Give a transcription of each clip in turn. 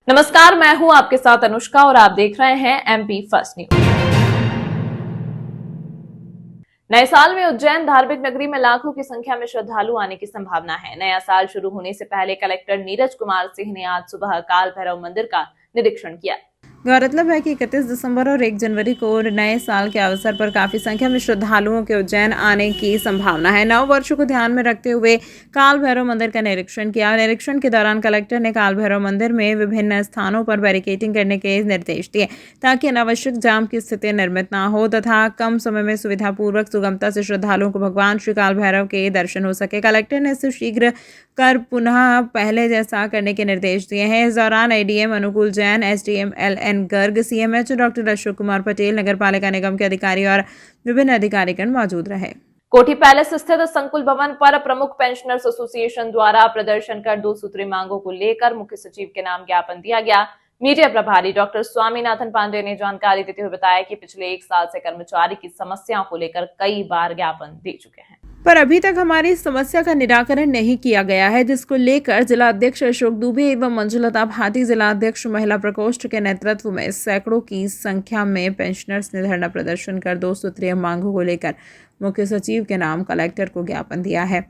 नमस्कार, मैं हूं आपके साथ अनुष्का और आप देख रहे हैं एमपी फर्स्ट न्यूज। नए साल में उज्जैन धार्मिक नगरी में लाखों की संख्या में श्रद्धालु आने की संभावना है। नया साल शुरू होने से पहले कलेक्टर नीरज कुमार सिंह ने आज सुबह काल भैरव मंदिर का निरीक्षण किया। गौरतलब है कि 31 दिसंबर और 1 जनवरी को नए साल के अवसर पर काफी संख्या में श्रद्धालुओं के उज्जैन आने की संभावना है। नव वर्ष को ध्यान में रखते हुए काल भैरव मंदिर का निरीक्षण किया। निरीक्षण के दौरान कलेक्टर ने काल भैरव मंदिर में विभिन्न स्थानों पर बैरिकेडिंग करने के निर्देश दिए ताकि अनावश्यक जाम की स्थिति निर्मित न हो तथा कम समय में सुविधापूर्वक सुगमता से श्रद्धालुओं को भगवान श्री काल भैरव के दर्शन हो सके। कलेक्टर ने इसे शीघ्र कर पुनः पहले जैसा करने के निर्देश दिए हैं। इस दौरान ADM Anukul Jain, SDM LN Garg, CMHO doctor Ashok Kumar Patel, नगर पालिका निगम के अधिकारी और विभिन्न अधिकारीगण मौजूद रहे। कोठी पैलेस स्थित संकुल भवन पर प्रमुख पेंशनर्स एसोसिएशन द्वारा प्रदर्शन कर 2 सूत्री मांगों को लेकर मुख्य सचिव के नाम ज्ञापन दिया गया। मीडिया प्रभारी डॉक्टर स्वामीनाथन पांडे ने जानकारी देते हुए बताया कि पिछले 1 साल से कर्मचारी की समस्याओं को लेकर कई बार ज्ञापन दे चुके हैं, पर अभी तक हमारी समस्या का निराकरण नहीं किया गया है, जिसको लेकर जिला अध्यक्ष अशोक दुबे एवं मंजुलता भाटी, जिला अध्यक्ष महिला प्रकोष्ठ के नेतृत्व में सैकड़ों की संख्या में पेंशनर्स ने धरना प्रदर्शन कर 2 सूत्रीय मांगों को लेकर मुख्य सचिव के नाम कलेक्टर को ज्ञापन दिया है।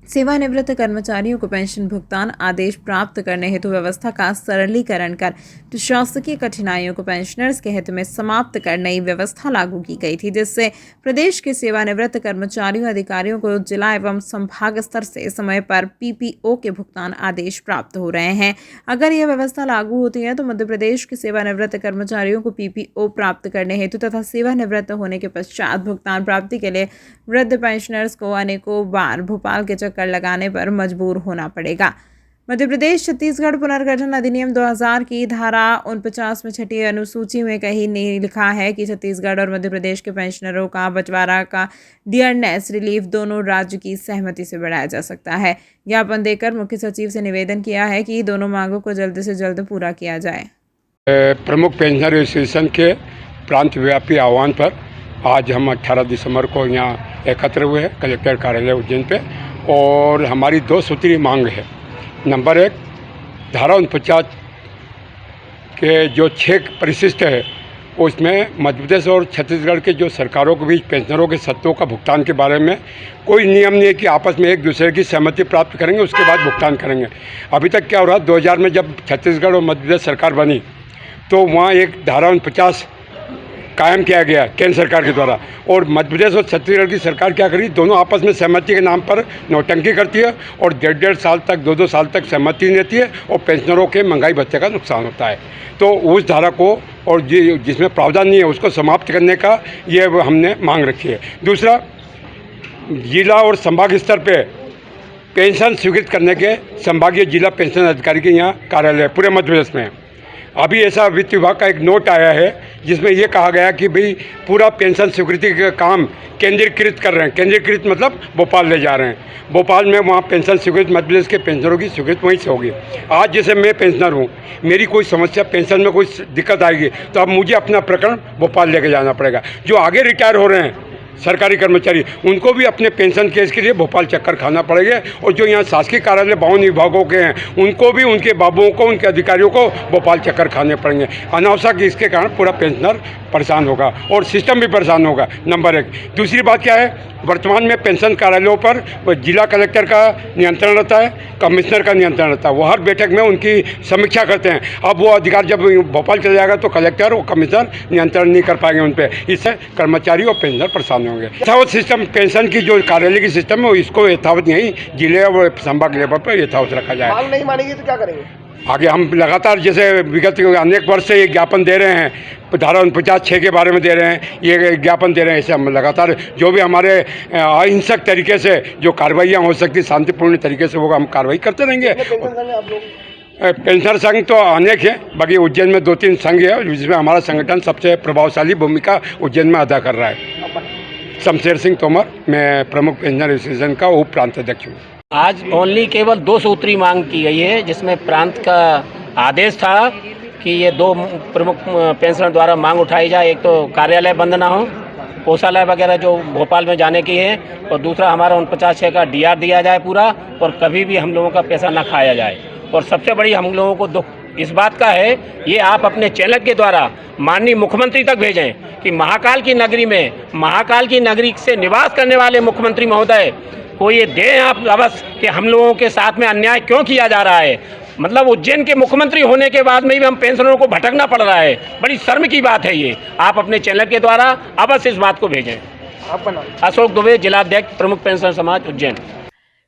सेवानिवृत्त कर्मचारियों को पेंशन भुगतान आदेश प्राप्त करने हेतु व्यवस्था का सरलीकरण कर प्रशासकीय कठिनाइयों को पेंशनर्स के हित में समाप्त कर नई व्यवस्था लागू की गई थी, जिससे प्रदेश के सेवानिवृत्त कर्मचारियों अधिकारियों को जिला एवं संभाग स्तर से समय पर पीपीओ के भुगतान आदेश प्राप्त हो रहे हैं। अगर यह व्यवस्था लागू होती है तो मध्य प्रदेश के सेवानिवृत्त कर्मचारियों को पीपीओ प्राप्त करने हेतु तथा सेवानिवृत्त होने के पश्चात भुगतान प्राप्ति के लिए वृद्ध पेंशनर्स को अनेकों बार भोपाल के चक्कर लगाने पर मजबूर होना पड़ेगा। मध्य प्रदेश छत्तीसगढ़ पुनर्गठन अधिनियम 2000 की धारा 49 में छठी अनुसूची में कहीं नहीं लिखा है कि छत्तीसगढ़ और मध्य प्रदेश के पेंशनरों का बंटवारा का डियरनेस रिलीफ दोनों राज्य की सहमति से बढ़ाया जा सकता है। ज्ञापन देकर मुख्य सचिव से निवेदन किया है कि दोनों मांगों को जल्द से जल्द पूरा किया जाए। प्रमुख पेंशनर एसोसिएशन के प्रांत व्यापी आह्वान पर आज हम 18 दिसंबर को यहाँ एकत्र हुए हैं कलेक्टर कार्यालय उज्जैन पे, और हमारी 2 सूत्रीय मांग है। नंबर 1, धारा 49 के जो 6 परिशिष्ट है उसमें मध्य प्रदेश और छत्तीसगढ़ के जो सरकारों के बीच पेंशनरों के सत्तों का भुगतान के बारे में कोई नियम नहीं है कि आपस में एक दूसरे की सहमति प्राप्त करेंगे उसके बाद भुगतान करेंगे। अभी तक क्या हो रहा, 2000 में जब छत्तीसगढ़ और मध्य प्रदेश सरकार बनी तो वहाँ एक धारा 49 कायम किया गया केंद्र सरकार के द्वारा, और मध्य प्रदेश और छत्तीसगढ़ की सरकार क्या करी, दोनों आपस में सहमति के नाम पर नौटंकी करती है और 1.5 साल तक 2-2 साल तक सहमति नहीं रहती है और पेंशनरों के महंगाई भत्ते का नुकसान होता है। तो उस धारा को और जिसमें प्रावधान नहीं है उसको समाप्त करने का ये हमने मांग रखी है। दूसरा, जिला और संभाग स्तर पर पेंशन स्वीकृत करने के संभागीय जिला पेंशन अधिकारी के यहाँ कार्यालय पूरे मध्य प्रदेश में। अभी ऐसा वित्त विभाग का एक नोट आया है जिसमें ये कहा गया कि भाई पूरा पेंशन स्वीकृति का काम केंद्रीकृत कर रहे हैं। केंद्रीकृत मतलब भोपाल ले जा रहे हैं। भोपाल में वहाँ पेंशन स्वीकृत मध्य प्रदेश के पेंशनरों की स्वीकृति वहीं से होगी। आज जैसे मैं पेंशनर हूँ, मेरी कोई समस्या पेंशन में कोई दिक्कत आएगी तो अब मुझे अपना प्रकरण भोपाल लेके जाना पड़ेगा। जो आगे रिटायर हो रहे हैं सरकारी कर्मचारी, उनको भी अपने पेंशन केस के लिए भोपाल चक्कर खाना पड़ेगा, और जो यहाँ शासकीय कार्यालय 52 विभागों के हैं उनको भी उनके बाबुओं को, उनके अधिकारियों को भोपाल चक्कर खाने पड़ेंगे। अनावश्यक इसके कारण पूरा पेंशनर परेशान होगा और सिस्टम भी परेशान होगा। नंबर 1। दूसरी बात क्या है, वर्तमान में पेंशन कार्यालयों पर जिला कलेक्टर का नियंत्रण रहता है, कमिश्नर का नियंत्रण रहता है। वो हर बैठक में उनकी समीक्षा करते हैं। अब वो अधिकार जब भोपाल चला जाएगा तो कलेक्टर और कमिश्नर नियंत्रण नहीं कर पाएंगे उन पर। इससे कर्मचारी और पेंशनर परेशान होंगे। यथावत सिस्टम पेंशन की जो कार्यालय की सिस्टम है इसको यथावत यहीं जिले और संभाग लेवल पर यथावत रखा जाए। मांग नहीं मानेगी तो क्या करेंगे? आगे हम लगातार जैसे विगत अनेक वर्ष से ये ज्ञापन दे रहे हैं, धारा 49(6) के बारे में दे रहे हैं, ये ज्ञापन दे रहे हैं। ऐसे हम लगातार जो भी हमारे अहिंसक तरीके से जो कार्रवाइयाँ हो सकती शांतिपूर्ण तरीके से वो हम कार्रवाई करते रहेंगे। पेंशनर संघ तो अनेक है, बाकी उज्जैन में 2-3 संघ है जिसमें हमारा संगठन सबसे प्रभावशाली भूमिका उज्जैन में अदा कर रहा है। शमशेर सिंह तोमर, मैं प्रमुख पेंशनर एसोसिएशन का उप प्रांत अध्यक्ष हूँ। आज ओनली केवल 2 सूत्री मांग की गई है, जिसमें प्रांत का आदेश था कि ये 2 प्रमुख पेंशनर द्वारा मांग उठाई जाए। एक तो कार्यालय बंद ना हो, कोषालय वगैरह जो भोपाल में जाने की है, और दूसरा हमारा 49(6) का डीआर दिया जाए पूरा, और कभी भी हम लोगों का पैसा ना खाया जाए। और सबसे बड़ी हम लोगों को दुख इस बात का है, ये आप अपने चैनल के द्वारा माननीय मुख्यमंत्री तक भेजें कि महाकाल की नगरी में, महाकाल की नगरी से निवास करने वाले मुख्यमंत्री महोदय को ये दें आप अवश्य कि हम लोगों के साथ में अन्याय क्यों किया जा रहा है। मतलब उज्जैन के मुख्यमंत्री होने के बाद में भी हम पेंशनरों को भटकना पड़ रहा है, बड़ी शर्म की बात है ये। आप अपने चैनल के द्वारा अवश्य इस बात को भेजें। अशोक दुबे, जिलाध्यक्ष प्रमुख पेंशन समाज उज्जैन।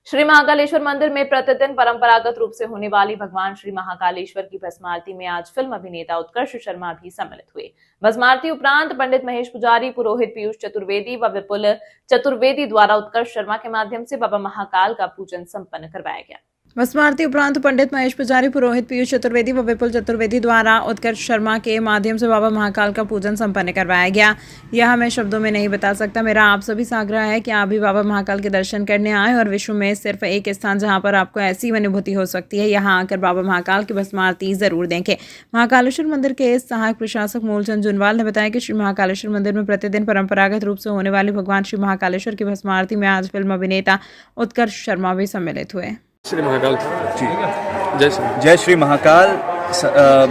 श्री महाकालेश्वर मंदिर में प्रतिदिन परंपरागत रूप से होने वाली भगवान श्री महाकालेश्वर की भस्म आरती में आज फिल्म अभिनेता उत्कर्ष शर्मा भी सम्मिलित हुए। भस्म आरती उपरांत पंडित महेश पुजारी, पुरोहित पीयूष चतुर्वेदी व विपुल चतुर्वेदी द्वारा उत्कर्ष शर्मा के माध्यम से बाबा महाकाल का पूजन संपन्न करवाया गया। भस्म आरती उपरांत पंडित महेश पुजारी, पुरोहित पीयूष चतुर्वेदी व विपुल चतुर्वेदी द्वारा उत्कर्ष शर्मा के माध्यम से बाबा महाकाल का पूजन संपन्न करवाया गया। यह मैं शब्दों में नहीं बता सकता। मेरा आप सभी से आग्रह है कि आप भी बाबा महाकाल के दर्शन करने आए और विश्व में सिर्फ एक स्थान जहां पर आपको ऐसी अनुभूति हो सकती है, यहाँ आकर बाबा महाकाल की भस्म आरती जरूर देखें। महाकालेश्वर मंदिर के सहायक प्रशासक मूलचंद जुनवाल ने बताया कि श्री महाकालेश्वर मंदिर में प्रतिदिन परंपरागत रूप से होने वाली भगवान श्री महाकालेश्वर की भस्म आरती में आज फिल्म अभिनेता उत्कर्ष शर्मा भी सम्मिलित हुए। श्री महाकाल जी, जय श्री महाकाल।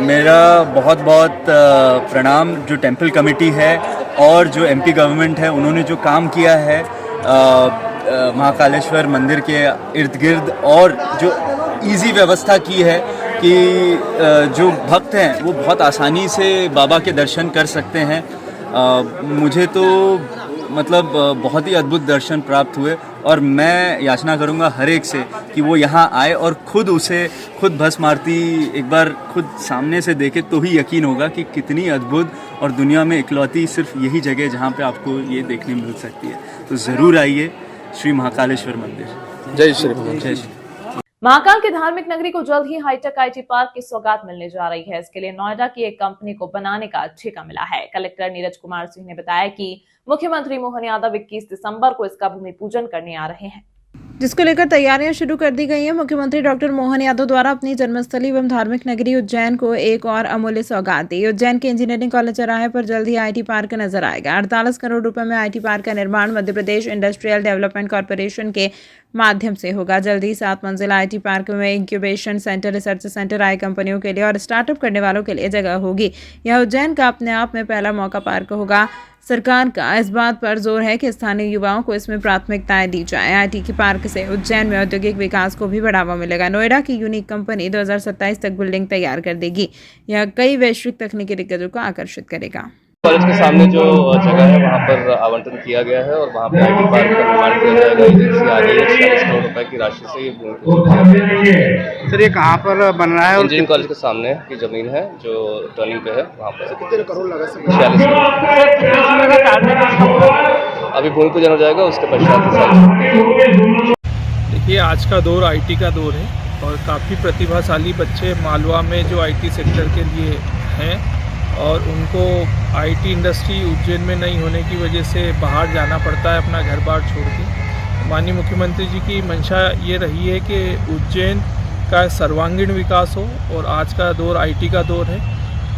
मेरा बहुत बहुत प्रणाम जो टेंपल कमेटी है और जो एमपी गवर्नमेंट है, उन्होंने जो काम किया है महाकालेश्वर मंदिर के इर्द गिर्द, और जो इजी व्यवस्था की है कि जो भक्त हैं वो बहुत आसानी से बाबा के दर्शन कर सकते हैं। मुझे तो मतलब बहुत ही अद्भुत दर्शन प्राप्त हुए और मैं याचना करूंगा हर एक से कि वो यहाँ आए और खुद भस्म आरती एक बार खुद सामने से देखे तो ही यकीन होगा कि कितनी अद्भुत, और दुनिया में इकलौती सिर्फ यही जगह जहाँ पे आपको ये देखने मिल सकती है। तो ज़रूर आइए श्री महाकालेश्वर मंदिर। जय श्री। जय श्री। महाकाल की धार्मिक नगरी को जल्द ही हाईटेक आईटी पार्क की सौगात मिलने जा रही है। इसके लिए नोएडा की एक कंपनी को बनाने का ठेका मिला है। कलेक्टर नीरज कुमार सिंह ने बताया कि मुख्यमंत्री मोहन यादव 21 दिसंबर को इसका भूमि पूजन करने आ रहे हैं, जिसको लेकर तैयारियां शुरू कर दी गई हैं। मुख्यमंत्री डॉक्टर मोहन यादव द्वारा अपनी जन्मस्थली एवं धार्मिक नगरी उज्जैन को एक और अमूल्य सौगात दी। उज्जैन के इंजीनियरिंग कॉलेज चौराहे पर जल्द ही आईटी पार्क नजर आएगा। 48 करोड़ रुपए में आईटी पार्क का निर्माण Madhya Pradesh industrial development corporation के माध्यम से होगा। जल्द ही 7 मंजिला आईटी पार्क में इंक्यूबेशन सेंटर, रिसर्च सेंटर, आई कंपनियों के लिए और स्टार्टअप करने वालों के लिए जगह होगी। यह उज्जैन का अपने आप में पहला मौका पार्क होगा। सरकार का इस बात पर जोर है कि स्थानीय युवाओं को इसमें प्राथमिकताएं दी जाए। आईटी के पार्क से उज्जैन में औद्योगिक विकास को भी बढ़ावा मिलेगा। नोएडा की यूनिक कंपनी 2027 तक बिल्डिंग तैयार कर देगी। यह कई वैश्विक तकनीकी दिग्गजों को आकर्षित करेगा। कॉलेज के सामने जो जगह है वहाँ पर आवंटन किया गया है और वहाँ पर आईटी पार्क का निर्माण किया जाएगा। एजेंसी आ रही है 46 करोड़ रुपए की राशि से ये भूमि। सर ये कहाँ पर बन रहा है? इंजीनियरिंग कॉलेज के सामने की जमीन है जो टर्निंग पे है, वहाँ पर कितने करोड़ लगा? 46 करोड़। अभी भूमि पूजन हो जाएगा, उसके पश्चात। देखिए, आज का दौर आईटी का दौर है और काफ़ी प्रतिभाशाली बच्चे मालवा में जो आईटी सेक्टर के लिए हैं और उनको आईटी इंडस्ट्री उज्जैन में नहीं होने की वजह से बाहर जाना पड़ता है अपना घर बार छोड़ के। माननीय मुख्यमंत्री जी की मंशा ये रही है कि उज्जैन का सर्वांगीण विकास हो और आज का दौर आईटी का दौर है।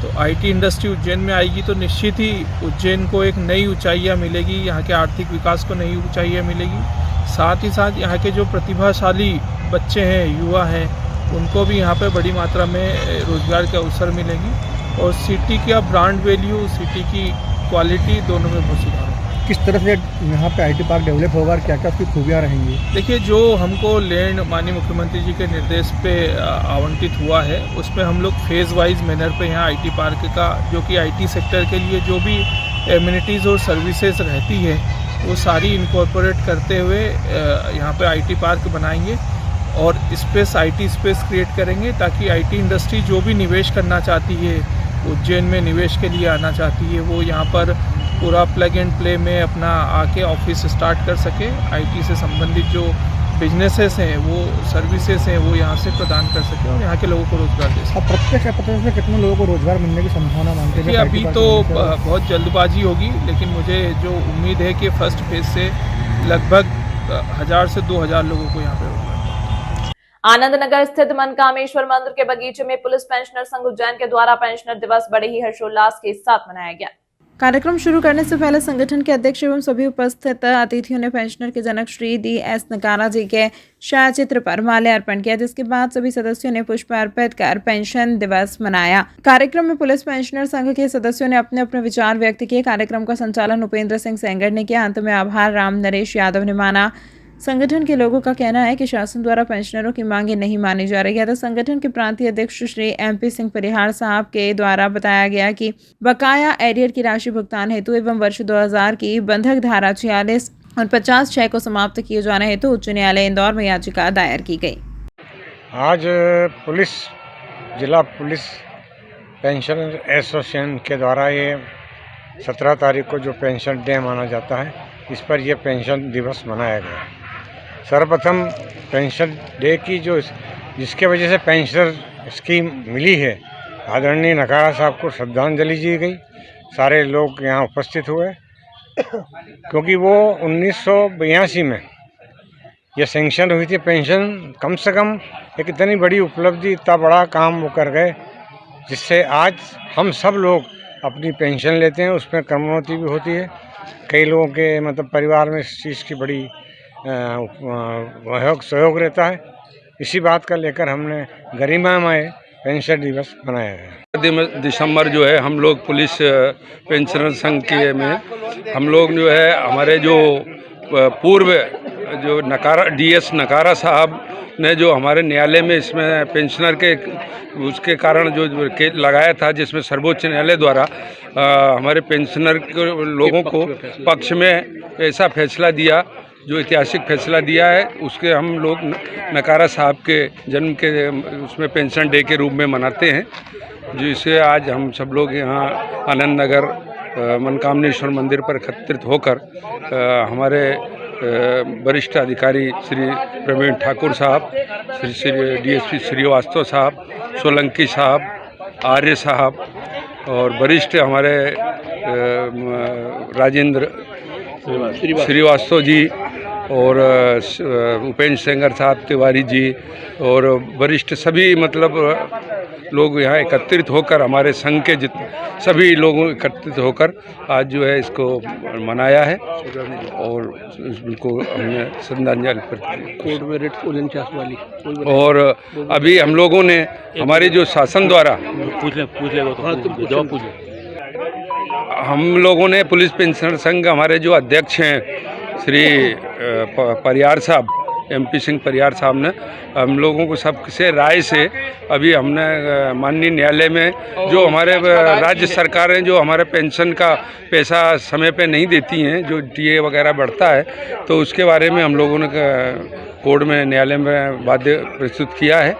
तो आईटी इंडस्ट्री उज्जैन में आएगी तो निश्चित ही उज्जैन को एक नई ऊंचाइयां मिलेगी, यहाँ के आर्थिक विकास को नई ऊंचाइयां मिलेगी। साथ ही साथ यहाँ के जो प्रतिभाशाली बच्चे हैं, युवा हैं, उनको भी यहाँ पे बड़ी मात्रा में रोजगार के अवसर मिलेंगे और सिटी का ब्रांड वैल्यू, सिटी की क्वालिटी दोनों में बहुत सुधार होगा। किस तरह से यहाँ पे आईटी पार्क डेवलप होगा और क्या क्या उसकी खूबियाँ रहेंगी? देखिए, जो हमको लैंड माननीय मुख्यमंत्री जी के निर्देश पे आवंटित हुआ है उसमें हम लोग फेज़ वाइज मैनर पे यहाँ आईटी पार्क का, जो कि आईटी सेक्टर के लिए जो भी एमिनिटीज़ और सर्विसेज रहती है वो सारी इनकॉर्पोरेट करते हुए यहाँ पे आईटी पार्क बनाएंगे और स्पेस, आईटी स्पेस क्रिएट करेंगे ताकि आईटी इंडस्ट्री जो भी निवेश करना चाहती है, उज्जैन में निवेश के लिए आना चाहती है, वो यहाँ पर पूरा प्लग एंड प्ले में अपना आके ऑफिस स्टार्ट कर सके। आईटी से संबंधित जो बिजनेसेस हैं, वो सर्विसेज हैं, वो यहाँ से प्रदान कर सके और यहाँ के लोगों को रोजगार दे सके। प्रत्यक्ष में कितने लोगों को रोजगार मिलने की संभावना मानते हैं? अभी तो बहुत जल्दबाजी होगी, लेकिन मुझे जो उम्मीद है कि फर्स्ट फेज से लगभग 1000 से 2000 लोगों को यहाँ पे रोजगार। आनंद नगर स्थित मनकामेश्वर मंदिर के बगीचे में पुलिस पेंशनर संघ उज्जैन के द्वारा पेंशनर दिवस बड़े ही हर्षोल्लास के साथ मनाया गया। कार्यक्रम शुरू करने से पहले संगठन के अध्यक्ष एवं सभी उपस्थित अतिथियों ने पेंशनर के जनक श्री DS नकारा जी के छायाचित्र पर माल्य अर्पण किया, जिसके बाद सभी सदस्यों ने पुष्प अर्पित कर पेंशन दिवस मनाया। कार्यक्रम में पुलिस पेंशनर संघ के सदस्यों ने अपने अपने विचार व्यक्त किए। कार्यक्रम का संचालन उपेंद्र सिंह सेंगर ने किया। अंत में आभार राम नरेश यादव ने माना। संगठन के लोगों का कहना है कि शासन द्वारा पेंशनरों की मांगें नहीं मानी जा रही है। तो संगठन के प्रांतीय अध्यक्ष श्री MP सिंह परिहार साहब के द्वारा बताया गया कि बकाया एरियर की राशि भुगतान हेतु एवं वर्ष 2000 की बंधक धारा 46 और 50(6) को समाप्त किए जाने हेतु उच्च न्यायालय इंदौर में याचिका दायर की गई। आज जिला पुलिस पेंशन एसोसिएशन के द्वारा ये 17 तारीख को जो पेंशन डे माना जाता है, इस पर यह पेंशन दिवस मनाया गया। सर्वप्रथम पेंशन डे की जिसके वजह से पेंशनर स्कीम मिली है, आदरणीय नकारा साहब को श्रद्धांजलि दी गई। सारे लोग यहाँ उपस्थित हुए क्योंकि वो 1982 में यह सेंक्शन हुई थी पेंशन। कम से कम एक इतनी बड़ी उपलब्धि, इतना बड़ा काम वो कर गए, जिससे आज हम सब लोग अपनी पेंशन लेते हैं, उसमें कमोन्नति भी होती है। कई लोगों के मतलब परिवार में इस चीज़ की बड़ी सहयोग रहता है। इसी बात का लेकर हमने गरिमामय पेंशन दिवस मनाया है। दिसंबर जो है हम लोग पुलिस पेंशनर संघ के में हम लोग जो है हमारे जो पूर्व जो DS नकारा साहब ने जो हमारे न्यायालय में इसमें पेंशनर के उसके कारण जो लगाया था, जिसमें सर्वोच्च न्यायालय द्वारा हमारे पेंशनर के लोगों को पक्ष में ऐसा फैसला दिया, जो ऐतिहासिक फैसला दिया है, उसके हम लोग नकारा साहब के जन्म के उसमें पेंशन डे के रूप में मनाते हैं। जिसे आज हम सब लोग यहाँ आनंद नगर मनकामनेश्वर मंदिर पर एकत्रित होकर हमारे वरिष्ठ अधिकारी श्री प्रवीण ठाकुर साहब, श्री DSP श्रीवास्तव साहब, सोलंकी साहब, आर्य साहब और वरिष्ठ हमारे राजेंद्र श्रीवास्तव जी और उपेंद्र सेंगर साहब तिवारी जी और वरिष्ठ सभी मतलब लोग यहाँ एकत्रित होकर हमारे संघ के सभी लोगों एकत्रित होकर आज जो है इसको मनाया है और उनको हमने श्रद्धांजलि वाली। और अभी हम लोगों ने हमारे जो शासन द्वारा हम लोगों ने पुलिस पेंशनर संघ, हमारे जो अध्यक्ष हैं श्री परिहार साहब, MP सिंह परिहार साहब ने हम लोगों को सबसे राय से अभी हमने माननीय न्यायालय में जो हमारे राज्य सरकारें जो हमारे पेंशन का पैसा समय पे नहीं देती हैं, जो TA वगैरह बढ़ता है, तो उसके बारे में हम लोगों ने कोर्ट में न्यायालय में वाद्य प्रस्तुत किया है।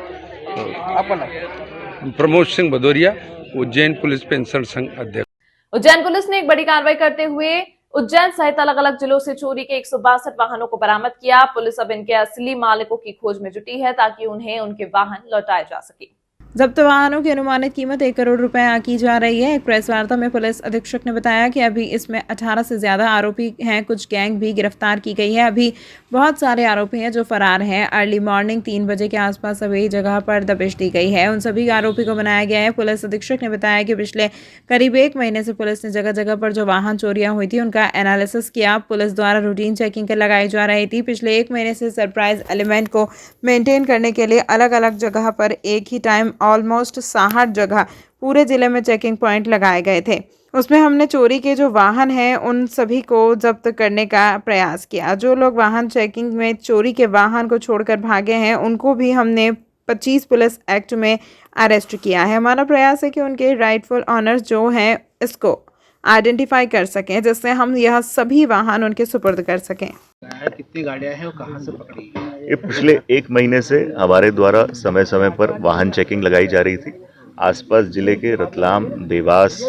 प्रमोद सिंह भदौरिया, उज्जैन पुलिस पेंशन संघ अध्यक्ष। उज्जैन पुलिस ने एक बड़ी कार्रवाई करते हुए उज्जैन सहित अलग अलग जिलों से चोरी के 162 वाहनों को बरामद किया। पुलिस अब इनके असली मालिकों की खोज में जुटी है ताकि उन्हें उनके वाहन लौटाए जा सके। जब्त वाहनों की अनुमानित कीमत 1 करोड़ रुपए आंकी जा रही है। एक प्रेस वार्ता में पुलिस अधीक्षक ने बताया कि अभी इसमें 18 से ज्यादा आरोपी हैं। कुछ गैंग भी गिरफ्तार की गई है। अभी बहुत सारे आरोपी हैं जो फरार हैं। अर्ली मॉर्निंग 3 बजे के आसपास सभी जगह पर दबिश दी गई है। उन सभी आरोपी को बनाया गया है। पुलिस अधीक्षक ने बताया कि पिछले करीब 1 महीने से पुलिस ने जगह जगह पर जो वाहन चोरियां हुई थी उनका एनालिसिस किया। पुलिस द्वारा रूटीन चेकिंग लगाई जा रही थी। पिछले 1 महीने से सरप्राइज एलिमेंट को मेंटेन करने के लिए अलग अलग जगह पर एक ही टाइम ऑलमोस्ट 60 जगह पूरे जिले में चेकिंग पॉइंट लगाए गए थे। उसमें हमने चोरी के जो वाहन हैं उन सभी को जब्त करने का प्रयास किया। जो लोग वाहन चेकिंग में चोरी के वाहन को छोड़कर भागे हैं उनको भी हमने 25 पुलिस एक्ट में अरेस्ट किया है। हमारा प्रयास है कि उनके राइटफुल ऑनर्स जो हैं इसको आइडेंटिफाई कर सकें, जिससे हम यह सभी वाहन उनके सुपुर्द कर सकें। कितनी गाड़ियां हैं और कहां से पकड़ी? ये पिछले 1 महीने से हमारे द्वारा समय समय पर वाहन चेकिंग लगाई जा रही थी। आसपास जिले के रतलाम, देवास,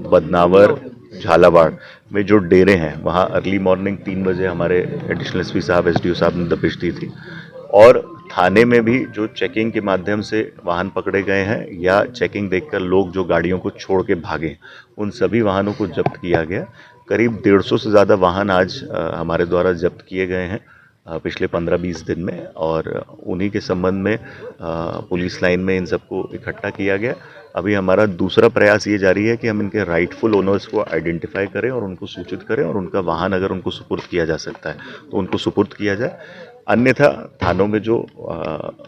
बदनावर, झालावाड़ में जो डेरे हैं वहाँ अर्ली मॉर्निंग 3 बजे हमारे एडिशनल SP साहब, SDO साहब ने दबिश दी थी। और थाने में भी जो चेकिंग के माध्यम से वाहन पकड़े गए हैं या चेकिंग देखकर लोग जो गाड़ियों को छोड़ के भागे, उन सभी वाहनों को जब्त किया गया। करीब 150 से ज़्यादा वाहन आज हमारे द्वारा जब्त किए गए हैं पिछले 15-20 दिन में, और उन्हीं के संबंध में पुलिस लाइन में इन सबको इकट्ठा किया गया। अभी हमारा दूसरा प्रयास ये जारी है कि हम इनके राइटफुल ओनर्स को आइडेंटिफाई करें और उनको सूचित करें, और उनका वाहन अगर उनको सुपुर्द किया जा सकता है तो उनको सुपुर्द किया जाए। अन्यथा थानों में जो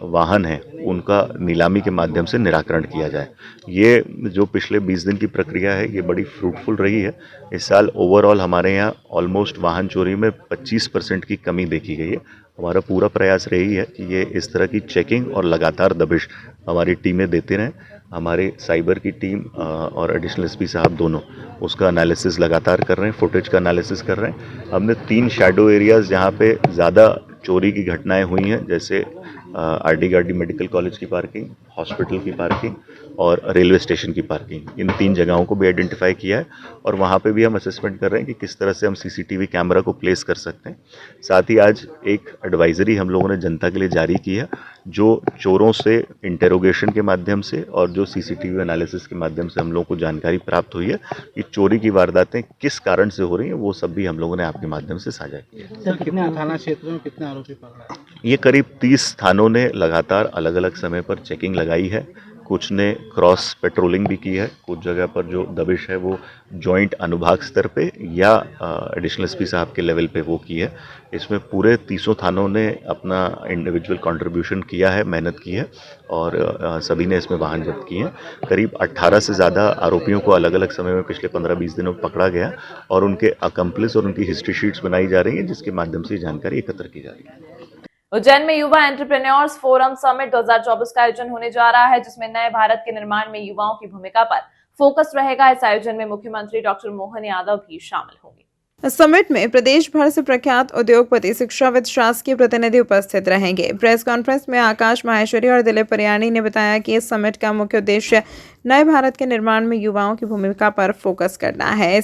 वाहन है उनका नीलामी के माध्यम से निराकरण किया जाए। ये जो पिछले 20 दिन की प्रक्रिया है ये बड़ी फ्रूटफुल रही है। इस साल ओवरऑल हमारे यहाँ ऑलमोस्ट वाहन चोरी में 25% की कमी देखी गई है। हमारा पूरा प्रयास रही है कि ये इस तरह की चेकिंग और लगातार दबिश हमारी टीमें देते रहें। हमारे साइबर की टीम और एडिशनल एसपी साहब दोनों उसका एनालिसिस लगातार कर रहे हैं, फुटेज का एनालिसिस कर रहे हैं। हमने 3 शैडो एरियाज़ जहाँ पे ज़्यादा चोरी की घटनाएं हुई हैं, जैसे आरडी गार्डी मेडिकल कॉलेज की पार्किंग, हॉस्पिटल की पार्किंग और रेलवे स्टेशन की पार्किंग, इन 3 जगहों को भी आइडेंटिफाई किया है और वहाँ पे भी हम असेसमेंट कर रहे हैं कि किस तरह से हम सीसीटीवी कैमरा को प्लेस कर सकते हैं। साथ ही आज एक एडवाइजरी हम लोगों ने जनता के लिए जारी की है, जो चोरों से इंटेरोगेशन के माध्यम से और जो सीसीटीवी एनालिसिस के माध्यम से हम लोगों को जानकारी प्राप्त हुई है कि चोरी की वारदातें किस कारण से हो रही हैं, वो सब भी हम लोगों ने आपके माध्यम से साझा किया है। सर, कितने थाना क्षेत्र में कितने आरोपी पकड़ा है? ये करीब 30 थानों ने लगातार अलग अलग समय पर चेकिंग लगाई है। कुछ ने क्रॉस पेट्रोलिंग भी की है। कुछ जगह पर जो दबिश है वो जॉइंट अनुभाग स्तर पे या एडिशनल एसपी साहब के लेवल पे वो की है। इसमें पूरे 300 थानों ने अपना इंडिविजुअल कंट्रीब्यूशन किया है, मेहनत की है और सभी ने इसमें वाहन जब्त किए हैं। करीब 18 से ज़्यादा आरोपियों को अलग अलग समय में पिछले 15-20 दिनों में पकड़ा गया और उनके अकम्प्लिस और उनकी हिस्ट्री शीट्स बनाई जा रही हैं, जिसके माध्यम से जानकारी एकत्र की जा रही है। उज्जैन में युवा एंटरप्रेन्योर्स फोरम समिट 2024 का आयोजन होने जा रहा है, जिसमें नए भारत के निर्माण में युवाओं की भूमिका पर फोकस रहेगा। इस आयोजन में मुख्यमंत्री डॉक्टर मोहन यादव भी शामिल होंगे। समिट में प्रदेश भर से प्रख्यात उद्योगपति, शिक्षाविद, शासकीय प्रतिनिधि उपस्थित रहेंगे। प्रेस कॉन्फ्रेंस में आकाश माहेश्वरी और दिलीप परियाणी ने बताया कि इस समिट का मुख्य उद्देश्य नए भारत के निर्माण में युवाओं की भूमिका पर फोकस करना है।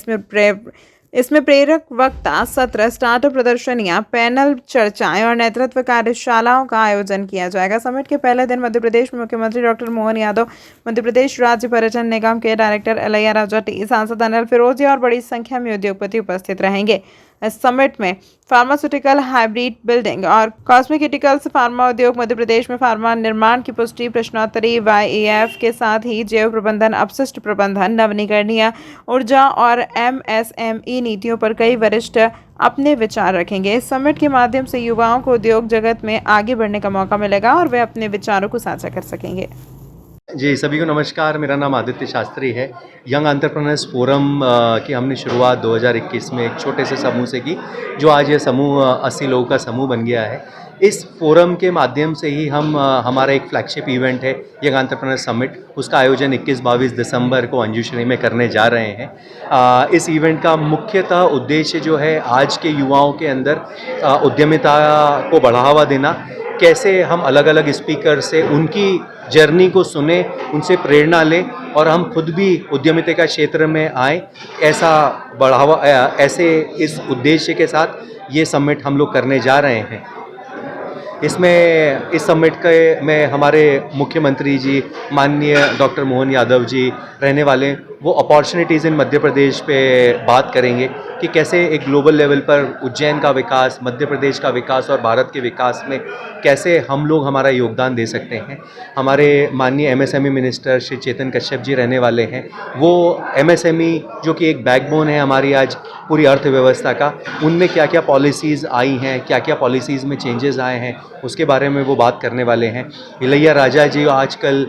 इसमें प्रेरक वक्ता सत्र, स्टार्टअप प्रदर्शनियां, पैनल चर्चाएं और नेतृत्व कार्यशालाओं का आयोजन किया जाएगा। समिट के पहले दिन मध्य प्रदेश में मुख्यमंत्री डॉक्टर मोहन यादव, मध्य प्रदेश राज्य पर्यटन निगम के डायरेक्टर एलैया राजा टी, सांसद अनिल फिरोजिया और बड़ी संख्या में उद्योगपति उपस्थित रहेंगे। इस समिट में फार्मास्यूटिकल, हाइब्रिड बिल्डिंग और कॉस्मेटिकल्स, फार्मा उद्योग, मध्य प्रदेश में फार्मा निर्माण की पुष्टि, प्रश्नोत्तरी, YEF के साथ ही जैव प्रबंधन, अपशिष्ट प्रबंधन, नवीकरणीय ऊर्जा और MSME नीतियों पर कई वरिष्ठ अपने विचार रखेंगे। इस समिट के माध्यम से युवाओं को उद्योग जगत में आगे बढ़ने का मौका मिलेगा और वे अपने विचारों को साझा कर सकेंगे। जी, सभी को नमस्कार। मेरा नाम आदित्य शास्त्री है। यंग एंटरप्रेन्योर्स फोरम की हमने शुरुआत 2021 में एक छोटे से समूह से की, जो आज ये समूह 80 लोगों का समूह बन गया है। इस फोरम के माध्यम से ही हम हमारा एक फ्लैगशिप इवेंट है यंग एंटरप्रेन्योर्स समिट, उसका आयोजन 21-22 दिसंबर को अंजुश्री में करने जा रहे हैं। इस इवेंट का मुख्यतः उद्देश्य जो है आज के युवाओं के अंदर उद्यमिता को बढ़ावा देना, कैसे हम अलग अलग स्पीकर से उनकी जर्नी को सुने, उनसे प्रेरणा लें और हम खुद भी उद्यमिता का क्षेत्र में आए, ऐसा बढ़ावा, ऐसे इस उद्देश्य के साथ ये समिट हम लोग करने जा रहे हैं। इस समिट के में हमारे मुख्यमंत्री जी माननीय डॉक्टर मोहन यादव जी रहने वाले, वो अपॉर्चुनिटीज़ इन मध्य प्रदेश पे बात करेंगे कि कैसे एक ग्लोबल लेवल पर उज्जैन का विकास, मध्य प्रदेश का विकास और भारत के विकास में कैसे हम लोग हमारा योगदान दे सकते हैं। हमारे माननीय MSME मिनिस्टर श्री चेतन कश्यप जी रहने वाले हैं। वो MSME जो कि एक बैकबोन है हमारी आज पूरी अर्थव्यवस्था का, उनमें क्या क्या पॉलिसीज़ आई हैं, क्या क्या पॉलिसीज़ में चेंजेस आए हैं, उसके बारे में वो बात करने वाले हैं। एलैया राजा जी आजकल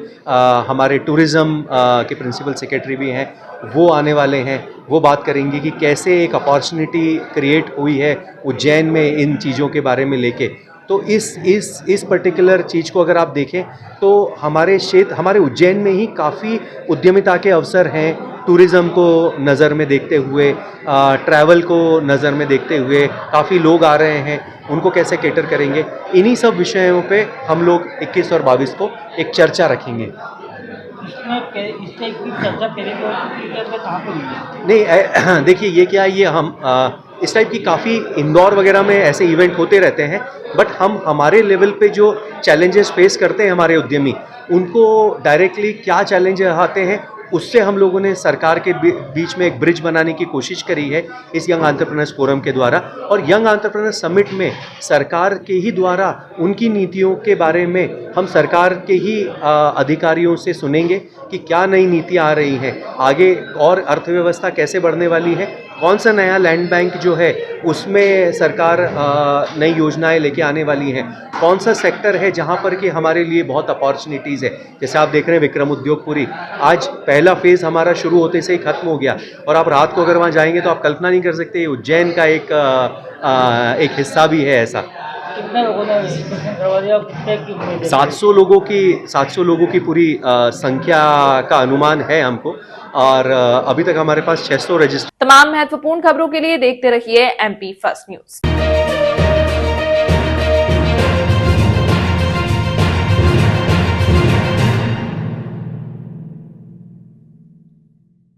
हमारे टूरिज़्म के प्रिंसिपल सेक्रेटरी भी हैं, वो आने वाले हैं। वो बात करेंगे कि कैसे एक अपॉर्चुनिटी क्रिएट हुई है उज्जैन में इन चीज़ों के बारे में लेके। तो इस पर्टिकुलर चीज़ को अगर आप देखें तो हमारे क्षेत्र, हमारे उज्जैन में ही काफ़ी उद्यमिता के अवसर हैं। टूरिज़्म को नज़र में देखते हुए, ट्रैवल को नज़र में देखते हुए काफ़ी लोग आ रहे हैं, उनको कैसे कैटर करेंगे, इन्हीं सब विषयों पे हम लोग 21 और 22 को एक चर्चा रखेंगे। इस टाइप की चर्चा करेंगे और कहाँ पर होगी? नहीं, देखिए ये क्या है, ये हम इस टाइप की काफ़ी इंदौर वगैरह में ऐसे इवेंट होते रहते हैं, बट हम हमारे लेवल पे जो चैलेंजेस फेस करते हैं हमारे उद्यमी, उनको डायरेक्टली क्या चैलेंज आते हैं उससे हम लोगों ने सरकार के बीच में एक ब्रिज बनाने की कोशिश करी है इस यंग एंटरप्रेन्योर्स फोरम के द्वारा। और यंग एंटरप्रेन्योर्स समिट में सरकार के ही द्वारा उनकी नीतियों के बारे में हम सरकार के ही अधिकारियों से सुनेंगे कि क्या नई नीतियाँ आ रही हैं, आगे और अर्थव्यवस्था कैसे बढ़ने वाली है, कौन सा नया लैंड बैंक जो है उसमें सरकार नई योजनाएं लेके आने वाली हैं, कौन सा सेक्टर है जहां पर कि हमारे लिए बहुत अपॉर्चुनिटीज़ है। जैसे आप देख रहे हैं विक्रम उद्योगपुरी, आज पहला फेज़ हमारा शुरू होते से ही खत्म हो गया और आप रात को अगर वहां जाएंगे तो आप कल्पना नहीं कर सकते उज्जैन का एक हिस्सा भी है ऐसा। कितने लोगों ने रजिस्ट्रेशन करवा दिया और कितने की उम्मीद है? 700 लोगों की पूरी संख्या का अनुमान है हमको और अभी तक हमारे पास 600 रजिस्टर। तमाम महत्वपूर्ण खबरों के लिए देखते रहिए MP फर्स्ट न्यूज।